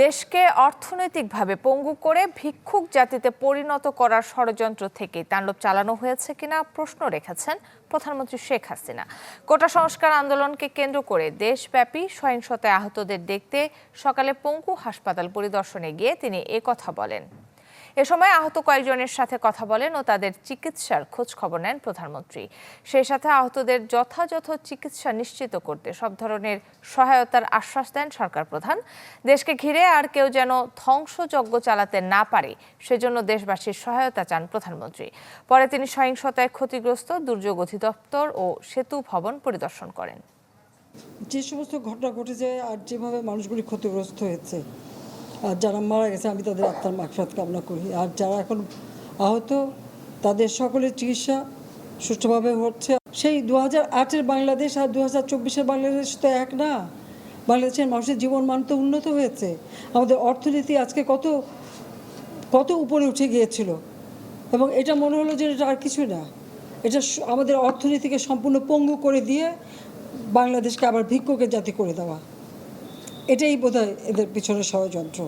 দেশকে অর্থনৈতিকভাবে পঙ্গু করে ভিক্ষুক জাতিতে পরিণত করার ষড়যন্ত্র থেকে তাণ্ডব চালানো হয়েছে কিনা প্রশ্ন রেখেছেন প্রধানমন্ত্রী শেখ হাসিনা। কোটা সংস্কার আন্দোলনকে কেন্দ্র করে দেশব্যাপী সহিংসতায় আহতদের দেখতে সকালে পঙ্গু হাসপাতাল পরিদর্শনে গিয়ে তিনি একথা বলেন। এ সময় আহত কয়েকজনের সাথে কথা বলেন ও তাদের চিকিৎসার খোঁজ খবর নেন প্রধানমন্ত্রী। সেই সাথে আহতদের যথাযথ চিকিৎসা নিশ্চিত করতে সব ধরনের সহায়তার আশ্বাস দেন সরকার প্রধান। দেশকে ঘিরে আর কেউ যেন ধ্বংসযজ্ঞ চালাতে না পারে সেজন্য দেশবাসীর সহায়তা চান প্রধানমন্ত্রী। পরে তিনি সহিংসতায় ক্ষতিগ্রস্ত দুর্যোগ অধিদপ্তর ও সেতু ভবন পরিদর্শন করেন। যে সমস্ত ঘটনা ঘটেছে আর যেভাবে মানুষগুলি ক্ষতিগ্রস্ত হয়েছে আর যারা মারা গেছে, আমি তাদের আত্মার মাগফিরাত কামনা করি। আর যারা এখন আহত তাদের সকলের চিকিৎসা সুষ্ঠুভাবে হচ্ছে। সেই 2008-এর বাংলাদেশ আর 2024-এর বাংলাদেশ তো এক না। বাংলাদেশের মানুষের জীবনমান তো উন্নত হয়েছে। আমাদের অর্থনীতি আজকে কত কত উপরে উঠে গিয়েছিল এবং এটা মনে হলো যে এটা আর কিছু না। এটা আমাদের অর্থনীতিকে সম্পূর্ণ পঙ্গু করে দিয়ে বাংলাদেশকে আবার ভিক্ষুকের জাতি করে দেওয়া, এটাই বোধহয় এদের পিছনে ষড়যন্ত্র।